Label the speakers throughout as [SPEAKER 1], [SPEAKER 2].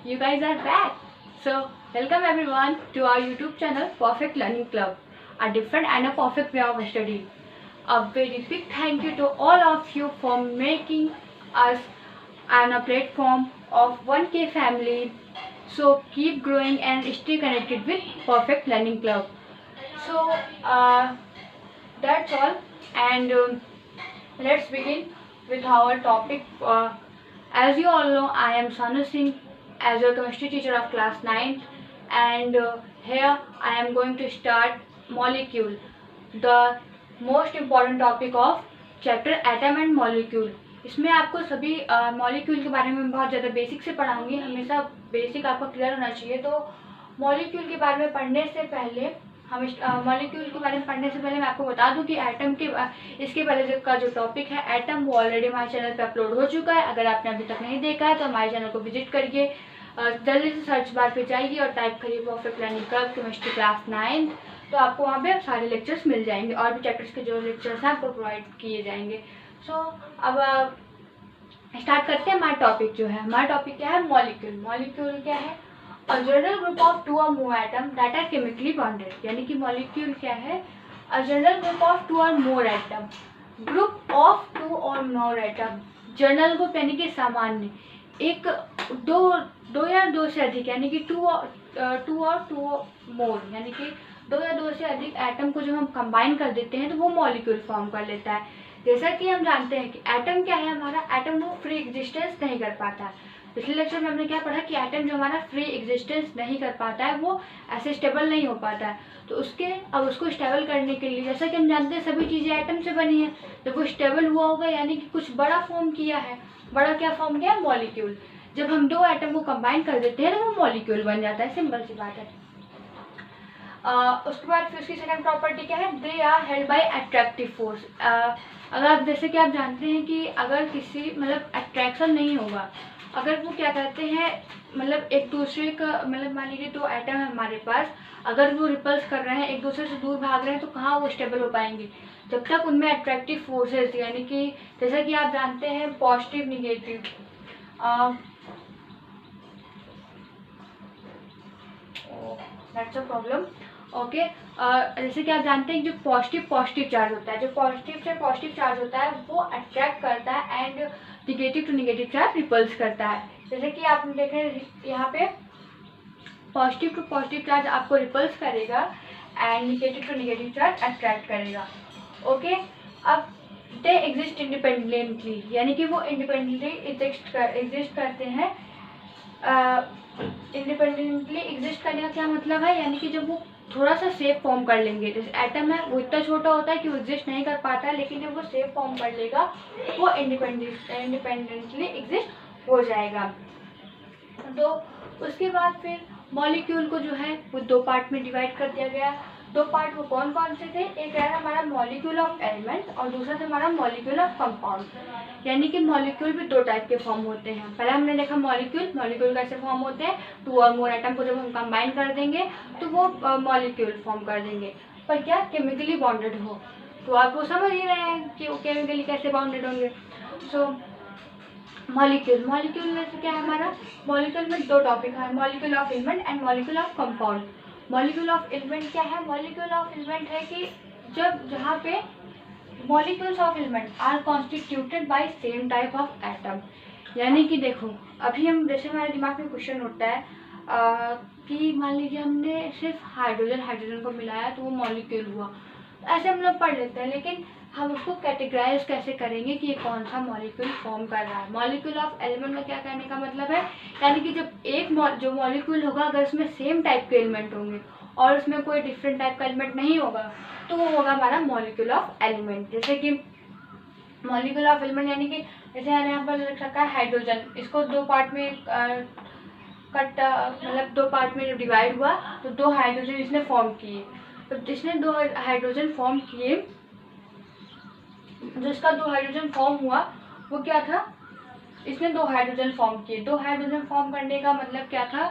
[SPEAKER 1] you guys are back. So, welcome everyone to our YouTube channel Perfect Learning Club, a different and a perfect way of study. A very big thank you to all of you for making us on a platform of 1K family. So, keep growing and stay connected with Perfect Learning Club. So, that's all, and let's begin with our topic. As you all know, I am Sanu Singh as your chemistry teacher of class 9th, and here I am going to start molecule, the most important topic of chapter atom and molecule. इसमें आपको सभी molecule के बारे में बहुत ज़्यादा basic से पढ़ाऊंगी. हमेशा बेसिक आपका क्लियर होना चाहिए. तो मॉलिक्यूल के बारे में पढ़ने से पहले मॉलिक्यूल के बारे में पढ़ने से पहले मैं आपको बता दूं कि एटम के इसके पहले का जो टॉपिक है एटम, वो ऑलरेडी हमारे चैनल पे अपलोड हो चुका है. अगर आपने अभी तक नहीं देखा है तो हमारे चैनल को विजिट करिए. जल्दी से सर्च बार पे जाइए और टाइप करिए perfect learning club chemistry class 9, तो आपको वहाँ पे सारे लेक्चर्स मिल जाएंगे और भी चैप्टर्स के जो लेक्चर्स हैं आपको प्रोवाइड किए जाएंगे. सो अब स्टार्ट करते हैं. हमारा टॉपिक जो है, हमारा टॉपिक क्या है? मॉलिक्यूल. मॉलिक्यूल क्या है? A general group of two or more atoms that are chemically bonded. यानी कि मॉलिक्यूल क्या है? A general group of two or more atom. Group of two or more atom. General group यानी कि सामान्य, एक दो या दो से अधिक, यानी कि टू और मोर, यानी कि दो या दो से अधिक एटम को जब हम कंबाइन कर देते हैं तो वो मॉलिक्यूल फॉर्म कर लेता है. जैसा कि हम जानते हैं कि एटम क्या है हमारा, एटम वो फ्री एग्जिस्टेंस नहीं कर पाता है. पिछले लेक्चर में हमने क्या पढ़ा कि एटम जो हमारा फ्री एग्जिस्टेंस नहीं कर पाता है, वो ऐसे स्टेबल नहीं हो पाता है. तो उसको स्टेबल करने के लिए, जैसा कि हम जानते हैं सभी चीज़ें एटम से बनी है, तो वो स्टेबल हुआ होगा यानी कि कुछ बड़ा फॉर्म किया है. बड़ा क्या फॉर्म किया? मॉलिक्यूल. जब हम दो एटम को कंबाइन कर देते हैं तो वो मॉलिक्यूल बन जाता है. सिंपल सी बात है. उसके बाद फिर उसकी सेकंड प्रॉपर्टी क्या है? They are held by attractive force. अगर जैसे कि आप जानते हैं कि अगर किसी मतलब अट्रैक्शन नहीं होगा, अगर वो क्या करते हैं मतलब एक दूसरे का, मतलब मान लीजिए दो एटम है हमारे पास, अगर वो रिपल्स कर रहे हैं, एक दूसरे से दूर भाग रहे हैं, तो कहाँ वो स्टेबल हो पाएंगे? जब तक उनमें अट्रैक्टिव फोर्सेस, यानी कि जैसा कि आप जानते हैं positive negative, that's a problem. Okay, जैसे कि आप जानते हैं जो पॉजिटिव चार्ज होता है, जो पॉजिटिव से पॉजिटिव चार्ज होता है वो अट्रैक्ट करता है and negative to negative charge repels करता है. जैसे कि आप देखें यहाँ पे पॉजिटिव टू पॉजिटिव चार्ज आपको रिपल्स करेगा and negative to negative charge attract करेगा. ओके, अब दे एग्जिस्ट इंडिपेंडेंटली, यानी कि वो इंडिपेंडेंटली एग्जिस्ट करते हैं. इंडिपेंडेंटली एग्जिस्ट करने का क्या मतलब है? यानी कि जब वो थोड़ा सा सेफ फॉर्म कर लेंगे, जैसे एटम है वो इतना छोटा होता है कि वो एग्जिस्ट नहीं कर पाता है, लेकिन जब वो सेफ फॉर्म कर लेगा वो इंडिपेंडेंटली एग्जिस्ट हो जाएगा. तो उसके बाद फिर मॉलिक्यूल को जो है वो दो पार्ट में डिवाइड कर दिया गया. दो पार्ट वो कौन कौन से थे? एक है हमारा मॉलिक्यूल ऑफ एलिमेंट और दूसरा था हमारा मॉलिक्यूल ऑफ कंपाउंड. यानी कि मॉलिक्यूल भी दो टाइप के फॉर्म होते हैं. पहले हमने देखा मॉलिक्यूल कैसे फॉर्म होते हैं. टू और मोर एटम को जब हम कंबाइन कर देंगे तो वो मॉलिक्यूल फॉर्म कर देंगे, पर क्या? केमिकली बॉन्डेड हो. तो आप वो समझ ही रहे हैं कि वो केमिकली कैसे बॉन्डेड होंगे. सो मॉलिक्यूल में से क्या है हमारा? मॉलिक्यूल में दो टॉपिक है, molecule of element and molecule of compound. Molecule of element क्या है? मॉलिक्यूल ऑफ एलिमेंट है कि जहाँ पे molecules of element are constituted by same type of atom. यानी कि देखो, अभी हम जैसे हमारे दिमाग में क्वेश्चन उठता है कि मान लीजिए हमने सिर्फ हाइड्रोजन को मिलाया तो वो मॉलिक्यूल हुआ. ऐसे हम लोग पढ़ लेते हैं, लेकिन हम उसको कैटेगराइज कैसे करेंगे कि ये कौन सा मॉलिक्यूल फॉर्म कर रहा है? मॉलिक्यूल ऑफ एलिमेंट का क्या कहने का मतलब है? यानी कि जब जो मॉलिक्यूल होगा, अगर उसमें सेम टाइप के एलिमेंट होंगे और उसमें कोई डिफरेंट टाइप का एलिमेंट नहीं होगा, तो वो होगा हमारा मॉलिक्यूल ऑफ एलिमेंट. जैसे कि मॉलिक्यूल ऑफ एलिमेंट यानी कि जैसे यहाँ पर लिख रखा है हाइड्रोजन, इसको दो पार्ट में मतलब दो पार्ट में डिवाइड हुआ तो दो हाइड्रोजन इसने फॉर्म किए. तो जिसने दो हाइड्रोजन फॉर्म किए, जिसका दो हाइड्रोजन फॉर्म हुआ वो क्या था? इसने दो हाइड्रोजन फॉर्म किए. दो हाइड्रोजन फॉर्म करने का मतलब क्या था?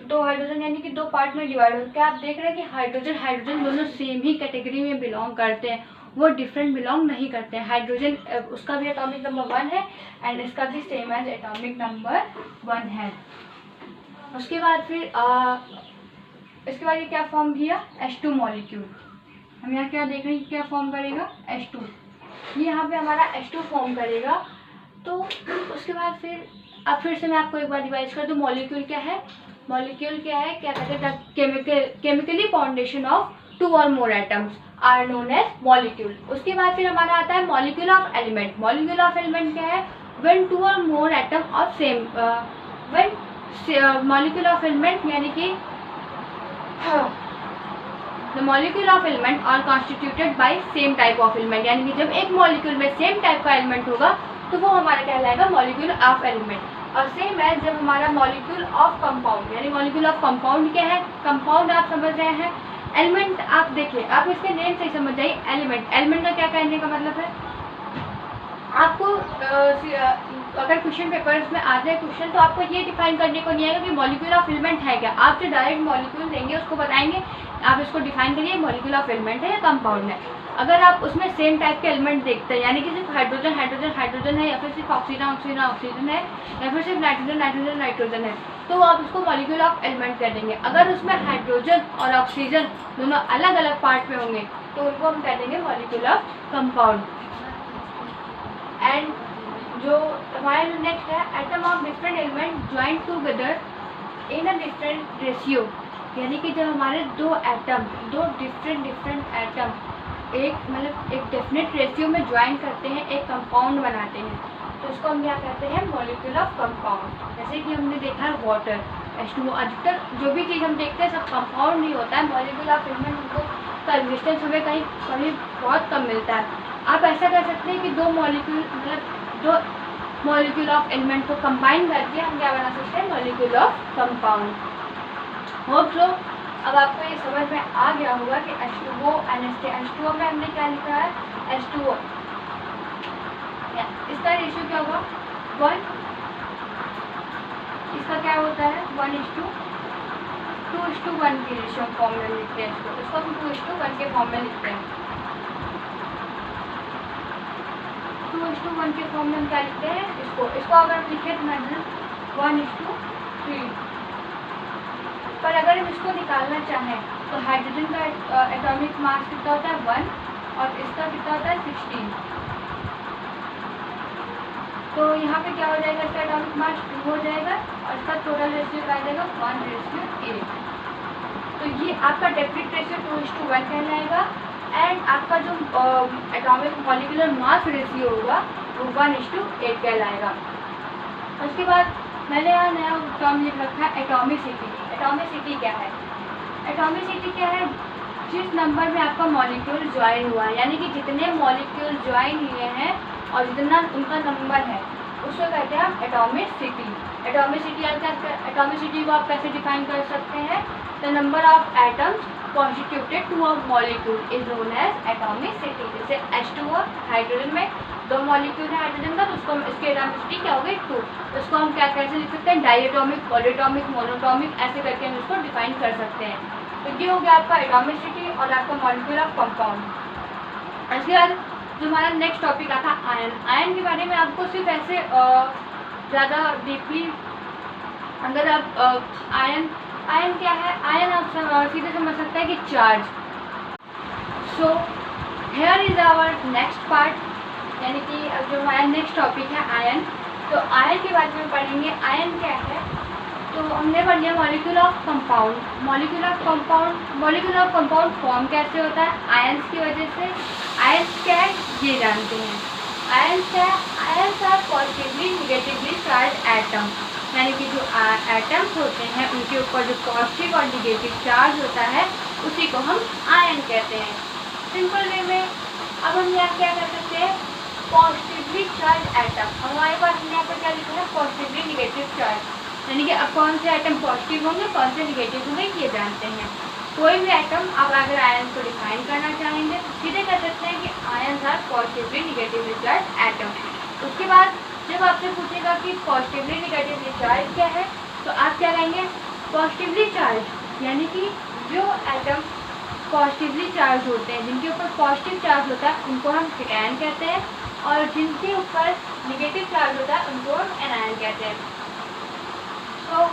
[SPEAKER 1] दो हाइड्रोजन यानी कि दो पार्ट में डिवाइड हो. क्या आप देख रहे हैं कि हाइड्रोजन दोनों सेम ही कैटेगरी में बिलोंग करते हैं वो डिफरेंट बिलोंग नहीं करते हैं। हाइड्रोजन उसका भी एटॉमिक नंबर 1 है एंड इसका भी सेम एज एटॉमिक नंबर 1 है। उसके बाद फिर इसके बाद ये क्या फॉर्म किया, H2 मॉलिक्यूल। हम यहाँ क्या देख रहे हैं, क्या फॉर्म करेगा, H2। ये यहाँ पे हमारा H2 फॉर्म करेगा। तो उसके बाद फिर अब फिर से मैं आपको एक बार रिवाइज कर दूँ, मॉलिक्यूल क्या है, मॉलिक्यूल क्या है, क्या कहते हैं, केमिकली फाउंडेशन ऑफ 2 और more atoms are known as molecule. उसके बाद फिर हमारा आता है molecule of element. Molecule of element क्या है, व्हेन 2 और more atom of same, when molecule of element यानी कि the molecule of element are constituted by same type of element, यानी कि जब एक मॉलिक्यूल में सेम टाइप का एलिमेंट होगा तो वो हमारा कहलाएगा मॉलिक्यूल ऑफ एलिमेंट। और सेम है जब हमारा मॉलिक्यूल ऑफ कंपाउंड, यानी मॉलिक्यूल ऑफ कंपाउंड क्या है, कंपाउंड आप समझ रहे हैं, एलिमेंट आप देखिए, आप इसके नेम से समझ जाइए। एलिमेंट, एलिमेंट का क्या कहने का मतलब है, आपको अगर क्वेश्चन पेपर्स में आ जाए क्वेश्चन तो आपको ये डिफाइन करने को नहीं आएगा कि मॉलिक्यूल ऑफ एलिमेंट है क्या, आपसे डायरेक्ट मॉलिक्यूल देंगे, उसको बताएंगे, आप इसको डिफाइन करिए मॉलिक्यूल ऑफ एलिमेंट है या कंपाउंड है। अगर आप उसमें सेम टाइप के एलिमेंट देखते हैं, यानी कि सिर्फ हाइड्रोजन हाइड्रोजन हाइड्रोजन है, या फिर सिर्फ ऑक्सीजन ऑक्सीजन ऑक्सीजन है, या फिर सिर्फ नाइट्रोजन नाइट्रोजन नाइट्रोजन है, तो आप उसको मॉलिक्यूल ऑफ एलिमेंट कह देंगे। अगर उसमें हाइड्रोजन और ऑक्सीजन दोनों अलग अलग पार्ट में होंगे तो उनको हम कह देंगे मॉलिक्यूल ऑफ कंपाउंड। एंड जो हमारे नेक्स्ट है, atom of different element joint together in a different ratio, यानी कि जब हमारे दो एटम, दो डिफरेंट एटम एक मतलब एक डेफिनेट रेशियो में ज्वाइन करते हैं, एक कंपाउंड बनाते हैं, तो उसको हम क्या कहते हैं, मॉलिक्यूल ऑफ कंपाउंड। जैसे कि हमने देखा है वाटर, H2O, अधिकतर जो भी चीज़ हम देखते हैं सब कंपाउंड ही होता है। मॉलिक्यूल ऑफ एलिमेंट उनको का रेजिस्टेंस हमें कहीं बहुत कम मिलता है। आप ऐसा कर सकते हैं कि दो मॉलिक्यूल मतलब दो मॉलिक्यूल ऑफ एलिमेंट को कंबाइन करके हम क्या बना सकते हैं, molecule of compound. Hope so अब आपको ये समझ में आ गया होगा कि H2O NH3, H2O में हमने क्या लिखा है, H2O, इसका रेशियो क्या होगा, 1, इसका क्या होता है 1:2:1 की रेशियो फॉर्म में लिखते हैं इसको हम 2:1 के फॉर्म में लिखते हैं। 2:1 के फॉर्म में हम क्या लिखते हैं, इसको अगर हम लिखे तो मैं 1:3। पर अगर हम इसको निकालना चाहें तो हाइड्रोजन का एटॉमिक मास कितना होता है 1 और इसका कितना होता है 16, तो यहाँ पे क्या हो जाएगा, इसका एटॉमिक मास 2 हो जाएगा और इसका टोटल रेशियो क्या आ जाएगा 1:8। तो ये आपका डेफिनेट रेशियो 2:1 कहलाएगा एंड आपका जो एटॉमिक मॉलिक्यूलर मास रेशियो होगा वो 1:8 कहलाएगा। उसके बाद मैंने यहाँ नया टर्म लिख रखा है एटॉमिसिटी। एटॉमिसिटी क्या है, एटॉमिसिटी क्या है, जिस नंबर में आपका मॉलिक्यूल ज्वाइन हुआ है, यानी कि जितने मॉलिक्यूल ज्वाइन हुए हैं और जितना उनका नंबर है उसको कहते हैं हम एटॉमिसिटी। एटॉमिसिटी को आप कैसे डिफाइन कर सकते हैं, the number of atoms constituted to a molecule is known as atomicity. जैसे H2O हाइड्रोजन में 2 मॉलिक्यूल है हाइड्रोजन का, तो उसको इसकी एटॉमिसिटी क्या हो गई 2। उसको हम क्या कैसे लिख सकते हैं, डायटोमिक, पॉलीटोमिक, मोनोटोमिक, ऐसे करके हम इसको डिफाइन कर सकते हैं। तो ये हो गया आपका एटॉमिसिटी और आपका मॉलिक्यूल ऑफ कंपाउंड। इसके बाद जो हमारा नेक्स्ट टॉपिक आता है आयन। आयन के बारे में आपको सिर्फ ऐसे ज़्यादा डीपली अगर आप आयन क्या है, आयन आप सीधे समझ सकते हैं कि charge. So here is our next part, यानी कि जो हमारा नेक्स्ट टॉपिक है आयन। तो आयन के बारे में पढ़ेंगे, आयन क्या है। तो हमने पढ़ लिया molecule of compound. Molecule of compound form कैसे होता है, आयंस की वजह से। आयंस क्या है ये जानते हैं। आयंस क्या है, ions are positively negatively charge atom, यानी कि जो एटम्स होते हैं उनके ऊपर जो पॉजिटिव और निगेटिव चार्ज होता है उसी को हम आयन कहते हैं। सिंपल वे में अब हम यहाँ क्या कर सकते हैं, पॉजिटिवली चार्ज एटम। हमारे पास यहाँ पर क्या लिखा है, पॉजिटिवली निगेटिव चार्ज, यानी कि अब कौन से एटम पॉजिटिव होंगे कौन से निगेटिव होंगे ये जानते हैं। कोई भी एटम आप अगर आयन को डिफाइन करना चाहेंगे तो सीधे कह सकते हैं कि ions are positively negatively charge atom. उसके बाद जब आपसे पूछेगा कि पॉजिटिवली निगेटिवली चार्ज क्या है तो आप क्या कहेंगे, पॉजिटिवली चार्ज, यानी कि जो एटम पॉजिटिवली चार्ज होते हैं, जिनके ऊपर पॉजिटिव चार्ज होता है उनको हम केटायन कहते हैं, और जिनके ऊपर नेगेटिव चार्ज होता है उनको हम एनायन कहते हैं। तो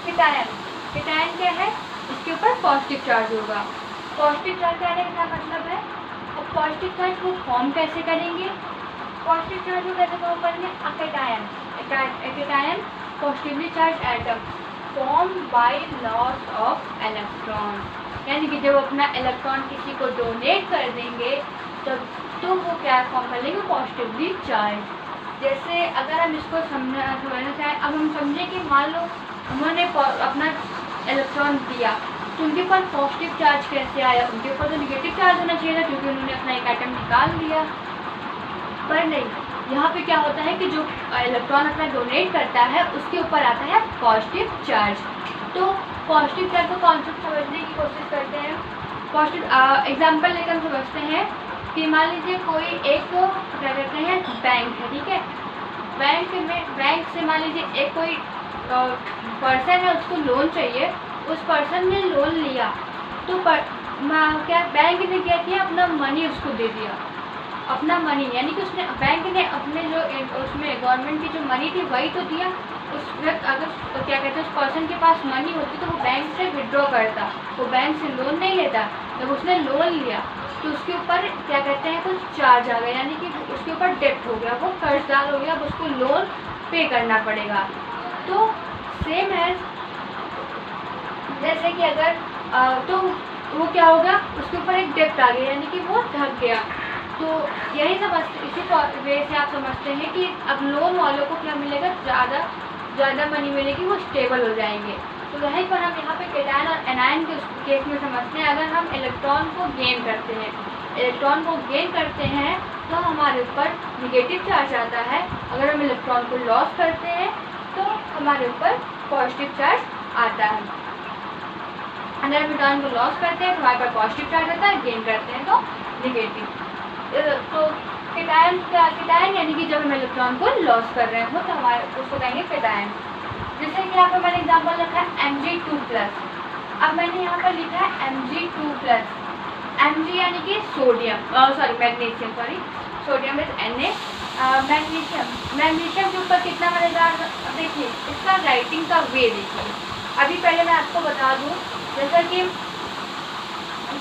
[SPEAKER 1] केटायन क्या है, इसके ऊपर पॉजिटिव चार्ज होगा। पॉजिटिव चार्ज कहने का क्या मतलब है, अब पॉजिटिव चार्ज को फॉर्म कैसे करेंगे, पॉजिटिव चार्ज को कैसे फॉर्म करेंगे, cation positively charge atom form by loss of electron, यानी कि जब अपना इलेक्ट्रॉन किसी को डोनेट कर देंगे तब तो वो क्या फॉर्म कर लेंगे, पॉजिटिवली चार्ज। जैसे अगर हम इसको समझना चाहें, अब हम समझें कि मान लो उन्होंने अपना इलेक्ट्रॉन दिया तो उनके ऊपर पॉजिटिव चार्ज कैसे आया, उनके ऊपर तो नेगेटिव चार्ज होना चाहिए था क्योंकि उन्होंने अपना एक एटम निकाल लिया, पर नहीं, यहाँ पे क्या होता है कि जो इलेक्ट्रॉन अपना डोनेट करता है उसके ऊपर आता है पॉजिटिव चार्ज। तो पॉजिटिव चार्ज का कॉन्सेप्ट समझने की कोशिश करते हैं। पॉजिटिव एग्जांपल लेकर हम समझते हैं कि मान लीजिए कोई एक क्या कहते हैं बैंक है, ठीक है, बैंक से मान लीजिए एक कोई पर्सन है, उसको लोन चाहिए, उस पर्सन ने लोन लिया तो क्या बैंक ने क्या किया, अपना मनी उसको दे दिया, अपना मनी, यानी कि उसने बैंक ने अपने जो उसमें गवर्नमेंट की जो मनी थी वही तो दिया। उस वक्त अगर क्या कहते हैं उस पर्सन के पास मनी होती तो वो बैंक से विड्रॉ करता, वो बैंक से लोन नहीं लेता। जब उसने लोन लिया तो उसके ऊपर क्या कहते हैं कुछ चार्ज आ गया, यानी कि उसके ऊपर डेप्ट हो गया, वो कर्जदार हो गया, अब उसको लोन पे करना पड़ेगा। तो सेम है, जैसे कि अगर तो वो क्या होगा, उसके ऊपर एक डेप्ट आ गया, यानी कि वो ढक गया। तो यही समझते, इसी वे से आप समझते हैं कि अब लोन वालों को क्या मिलेगा, ज़्यादा मनी मिलेगी, वो स्टेबल हो जाएंगे। तो वहीं पर हम यहाँ पे केटायन और एनायन के केस में समझते हैं, अगर हम इलेक्ट्रॉन को गेन करते हैं तो हमारे ऊपर नेगेटिव चार्ज आता है, अगर हम इलेक्ट्रॉन को लॉस करते हैं तो हमारे ऊपर पॉजिटिव चार्ज आता है। अगर हम इलेक्ट्रॉन को लॉस करते हैं तो हमारे पास पॉजिटिव चार्ज आता है, गेन करते हैं तो नेगेटिव। तो केटायन यानी कि जब हम इलेक्ट्रॉन को लॉस कर रहे हो तो हमारे उसको कहेंगे केटायन। जैसे कि यहाँ पर मैंने एग्जांपल रखा है Mg2+। अब मैंने यहाँ पर लिखा है Mg2+, Mg यानी कि सोडियम इज Na, मैग्नीशियम के ऊपर कितना मजेदार, देखिए इसका राइटिंग का वे देखिए। अभी पहले मैं आपको बता दूँ, जैसा कि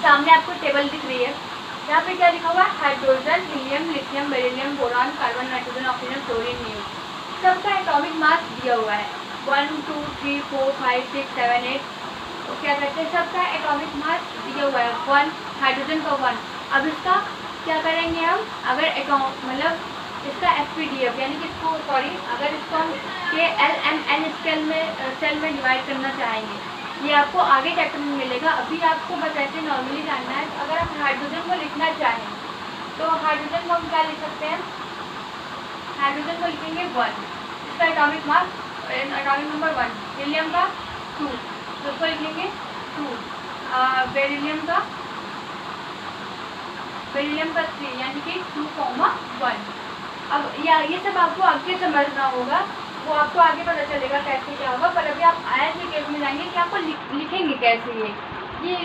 [SPEAKER 1] सामने आपको टेबल दिख रही है, यहाँ पे क्या लिखा हुआ है, hydrogen, helium, lithium, beryllium, boron, carbon, nitrogen, oxygen, fluorine, neon, सबका एटॉमिक मास दिया हुआ है 1 2 3 4 5 6 7 8। तो क्या कहते हैं, सबका एटॉमिक मास दिया हुआ है 1, हाइड्रोजन का 1। अब इसका क्या करेंगे हम, अगर मतलब इसका FPDF यानी कि इसको अगर इसको हम KLMN सेल में डिवाइड करना चाहेंगे, ये आपको आगे चैप्टर में मिलेगा, अभी आपको बस ऐसे नॉर्मली जानना है। अगर आप हाइड्रोजन को लिखना चाहें तो हाइड्रोजन को हम क्या लिख सकते हैं, हाइड्रोजन को लिखेंगे 1, इसका एटॉमिक नंबर 1, हीलियम का 2, उसको लिखेंगे 2, बेरिलियम का 3, यानी कि 2,1। अब ये सब आपको आगे समझना होगा, वो आपको आगे पता चलेगा कैसे क्या होगा, पर अभी आप आयन के केस में जाएंगे कि आपको लिखेंगे कैसे ये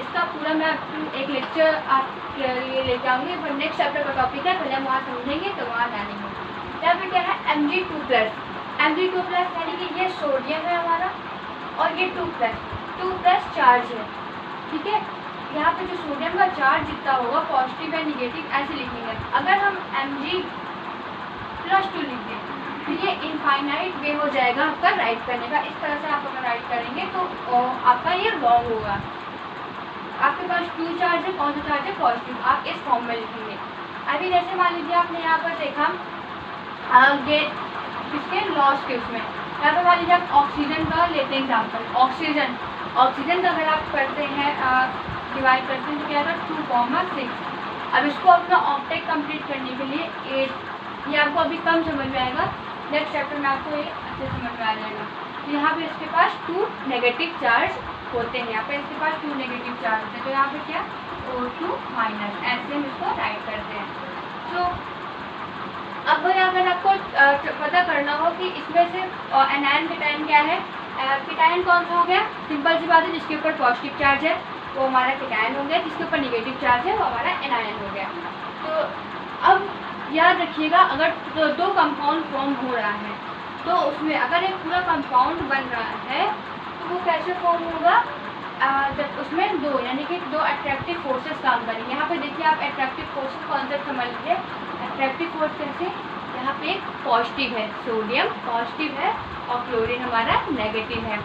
[SPEAKER 1] इसका पूरा मैं एक लेक्चर आपके लिए लेके आऊँगी, पर नेक्स्ट चैप्टर का टॉपिक है, पहले हम वहाँ समझेंगे तो वहाँ जानेंगे। यहाँ पे क्या है Mg2+, यानी कि ये सोडियम है हमारा और ये 2+ चार्ज है, ठीक है। यहाँ पे जो सोडियम का चार्ज जितना होगा पॉजिटिव या निगेटिव ऐसे लिखेंगे। अगर हम Mg+2 लिख दें तो ये इनफाइनाइट वे हो जाएगा आपका राइट करने का। इस तरह से आप अगर राइट करेंगे तो आपका ये रॉन्ग होगा। आपके पास 2 चार्ज है, कौन सा चार्ज है, पॉजिटिव, आप इस फॉर्म में लिखेंगे। अभी जैसे मान लीजिए आपने यहाँ पर देखा किसके लॉस के उसमें, यहाँ पर मान लीजिए आप ऑक्सीजन का लेते हैं एग्जाम्पल, ऑक्सीजन का अगर आप करते हैं डिवाइड करते हैं तो क्या होगा 2,6। अब इसको अपना ऑक्टेट कंप्लीट करने के लिए 8, ये आपको अभी कम समझ में आएगा, नेक्स्ट चैप्टर में आपको ये अच्छे समझ में आ जाएगा। तो यहाँ पे इसके पास 2 नेगेटिव चार्ज होते हैं, यहाँ पे इसके पास 2 नेगेटिव चार्ज होते हैं, तो यहाँ पे क्या O2-, ऐसे हम इसको राइट करते हैं। तो अब अगर आपको पता करना हो कि इसमें से एनायन केटायन क्या है, केटायन कौन सा हो गया, सिंपल सी बात है जिसके ऊपर पॉजिटिव चार्ज है, वो हमारा केटायन हो गया, जिसके ऊपर नेगेटिव चार्ज है वो हमारा एनायन हो गया। तो अब याद रखिएगा, अगर दो कंपाउंड फॉर्म हो रहा है तो उसमें अगर एक पूरा कंपाउंड बन रहा है तो वो कैसे फॉर्म होगा, जब उसमें दो यानी कि दो अट्रैक्टिव फोर्सेस काम करेंगे। यहाँ पे देखिए आप अट्रैक्टिव फोर्सेस कॉन्सेप्ट समझ लीजिए। अट्रैक्टिव फोर्स कैसे, यहाँ पे एक पॉजिटिव है, सोडियम पॉजिटिव है और क्लोरीन हमारा नेगेटिव है।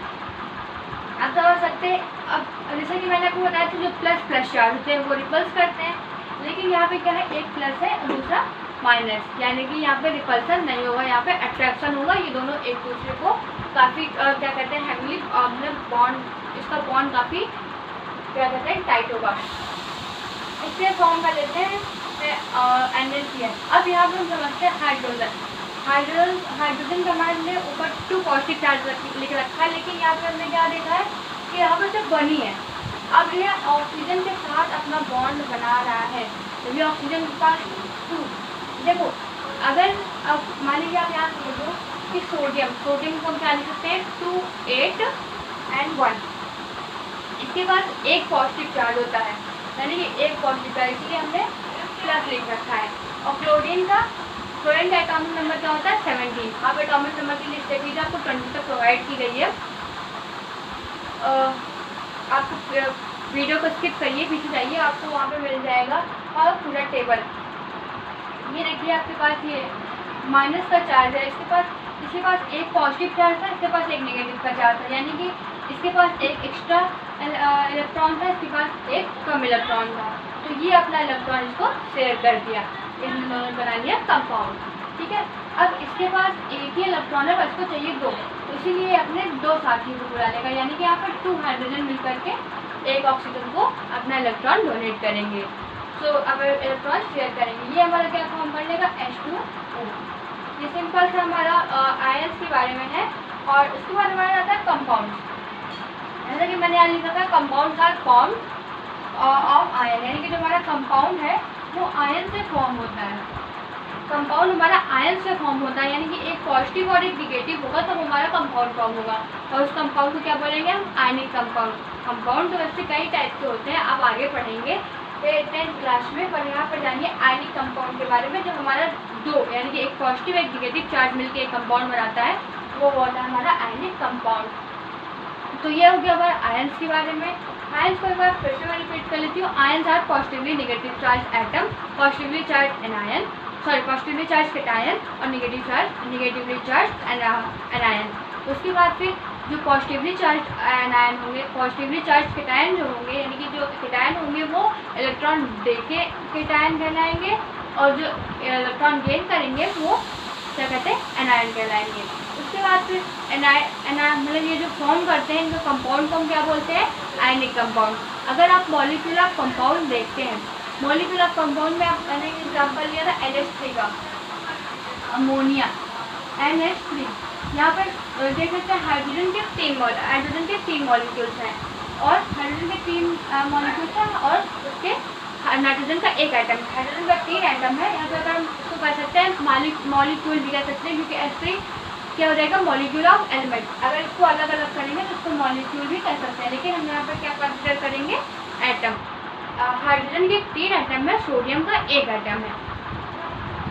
[SPEAKER 1] आप समझ सकते हैं। अब जैसे कि मैंने आपको बताया था, जो प्लस प्लस चार्ज होते हैं वो रिपल्स करते हैं, लेकिन यहाँ पे क्या है, एक प्लस है और दूसरा माइनस, यानी कि यहाँ पे रिपल्सन नहीं होगा, यहाँ पे अट्रैक्शन होगा। ये दोनों एक दूसरे को काफ़ी क्या कहते हैं, हेवली मतलब बॉन्ड, इसका बॉन्ड काफ़ी क्या कहते हैं, टाइट होगा। इससे फॉर्म कर लेते हैं NaCl। अब यहाँ पे हम समझते हैं हाइड्रोजन। हाइड्रोजन का हमारे ऊपर 2 पॉजिटिव चार्ज लिख रखा है, लेकिन यहाँ पे हमने क्या देखा है कि यहाँ पर सिर्फ 1 ही है। अब ये ऑक्सीजन के साथ अपना बॉन्ड बना रहा है, तो ये ऑक्सीजन के पास 2। देखो अगर अब मान लीजिए आप यहाँ समझो कि सोडियम को हम क्या लिख सकते हैं, 2, 8 and 1। इसके पास एक पॉजिटिव चार्ज होता है, यानी कि एक पॉजिटिव चार्ज, इसलिए हमने प्लस लिख रखा है। और क्लोरीन का एटॉमिक नंबर क्या होता है, 17। आप एटॉमिक नंबर की लिस्ट देखिए, आपको 20 तक प्रोवाइड की गई है। आपको वीडियो को स्किप करिए, पीछे जाइए, आपको वहाँ पे मिल जाएगा और पूरा टेबल। ये देखिए आपके पास ये माइनस का चार्ज है, इसके पास एक पॉजिटिव चार्ज था, इसके पास एक नेगेटिव का चार्ज था, यानी कि इसके पास एक एक्स्ट्रा इलेक्ट्रॉन था, इसके पास एक कम इलेक्ट्रॉन था। तो ये अपना इलेक्ट्रॉन इसको शेयर कर दिया, इन दोनों ने बना लिया कंपाउंड। ठीक है, अब इसके पास एक ही इलेक्ट्रॉन है पर इसको चाहिए 2, तो इसीलिए अपने 2 साथियों को बुला लेगा, यानी कि यहाँ पर 2 हाइड्रोजन मिल करके एक ऑक्सीजन को अपना इलेक्ट्रॉन डोनेट करेंगे। सो अब इलेक्ट्रॉन शेयर करेंगे, ये हमारा क्या फॉर्म कर लेगा, H2O। ये सिंपल सा हमारा आयंस के बारे में है। और उसके बाद हमारा आता है कंपाउंड। जैसा कि मैंने यहाँ लिखा था, compound are form of ion, यानी कि जो हमारा कंपाउंड है वो आयन से फॉर्म होता है। कंपाउंड हमारा आयन से फॉर्म होता है, यानी कि एक पॉजिटिव और एक निगेटिव होगा तब हमारा कंपाउंड फॉर्म होगा। और उस कंपाउंड को क्या बोलेंगे हम, आयनिक कंपाउंड। कंपाउंड तो वैसे कई टाइप के होते हैं, आप आगे पढ़ेंगे 10th क्लास में, पर यहाँ पर जानिए आयनिक कंपाउंड के बारे में। जो हमारा 2 यानी कि एक पॉजिटिव एक निगेटिव चार्ज मिलकर एक कंपाउंड बनाता है, वो होता है हमारा आयनिक कंपाउंड। तो ये हो गया हमारा आयंस के बारे में। आयंस को एक बार फिर से मैं रिपीट कर लेती हूँ। Ions are positively negative charge atom, positively charge anion, positively charge cation और नेगेटिवली चार्ज एनायन। उसके बाद फिर जो पॉजिटिवली चार्ज एनायन होंगे, पॉजिटिवली चार्ज केटायन जो होंगे, यानी कि जो केटायन होंगे वो इलेक्ट्रॉन देके केटायन कहलाएंगे, और जो इलेक्ट्रॉन गेन करेंगे वो क्या कहते हैं, एनायन कहलाएंगे। उसके बाद फिर मतलब ये जो फॉर्म करते हैं इनका कंपाउंड को हम क्या बोलते हैं, आयनिक कंपाउंड। अगर आप मॉलिक्यूलर कंपाउंड देखते हैं, मॉलिक्यूलर कंपाउंड में आप मैंने एग्जाम्पल लिया था NH3 का, अमोनिया NH3। यहाँ पर देख सकते हैं हाइड्रोजन के 3 मॉलिक्यूल्स हैं, और हाइड्रोजन के 3 मॉलिक्यूल्स हैं, और उसके नाइट्रोजन का 1 एटम। हाइड्रोजन का 3 एटम है। यहाँ पे अगर हम इसको कह सकते हैं मॉलिक्यूल भी कह सकते हैं, क्योंकि H3 क्या हो जाएगा, मॉलिक्यूल ऑफ एलिमेंट। अगर इसको अलग अलग करेंगे तो इसको मॉलिक्यूल भी कह सकते हैं, लेकिन हम यहाँ पर क्या कंसिडर करेंगे, एटम। हाइड्रोजन के 3 एटम है, सोडियम का 1 एटम है।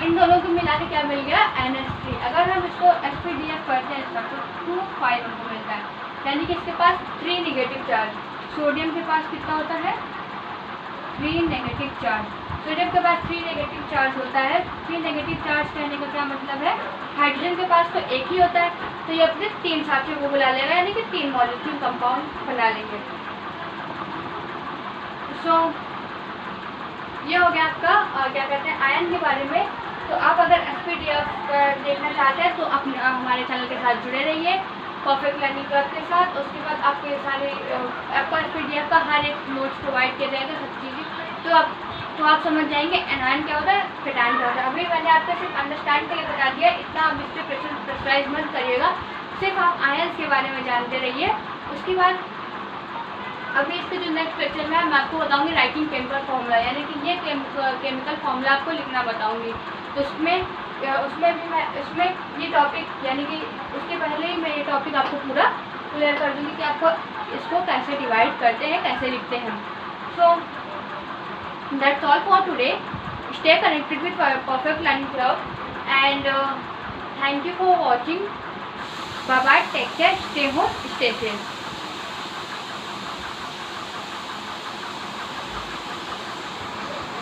[SPEAKER 1] इन दोनों को मिला के क्या मिल गया, NH3। अगर हम इसको SPDF करते हैं इसका तो 2, 5 हमको मिलता है, यानी कि इसके पास 3 नेगेटिव चार्ज। सोडियम के पास कितना होता है, 3 नेगेटिव चार्ज। सोडियम के पास 3 नेगेटिव चार्ज होता है। 3 नेगेटिव चार्ज कहने का क्या मतलब है, हाइड्रोजन के पास तो 1 ही होता है, तो ये अपने 3 साथियों को बुला लेगा, यानी कि 3 मॉलिक्यूल कंपाउंड बना लेंगे। सो ये हो गया आपका क्या कहते हैं, आयन के बारे में। तो आप अगर SPDF देखना चाहते हैं तो अपने हमारे चैनल के साथ जुड़े रहिए, परफेक्ट लर्निंग क्लब के साथ। उसके बाद आपके सारे आपको SPDF का हर एक नोट्स प्रोवाइड किया जाएगा, सब चीज़ें। तो आप समझ जाएंगे एनायन क्या होता है, केटायन क्या होता है। अभी मैंने आपको सिर्फ अंडरस्टैंड के लिए बता दिया, इतना आप इस पर प्रेशराइज मत करिएगा, सिर्फ आप आयंस के बारे में जानते रहिए। उसके बाद अभी इसके जो नेक्स्ट लेक्चर में मैं आपको बताऊंगी राइटिंग केमिकल फार्मूला, यानी कि ये केमिकल फार्मूला आपको लिखना बताऊंगी। तो उसमें ये टॉपिक, यानी कि उसके पहले ही मैं ये टॉपिक आपको पूरा क्लियर कर दूँगी कि आपको इसको कैसे डिवाइड करते हैं, कैसे लिखते हैं। So that's all for today. Stay connected with perfect learning club and thank you for watching. Bye bye, take care, stay home, stay safe.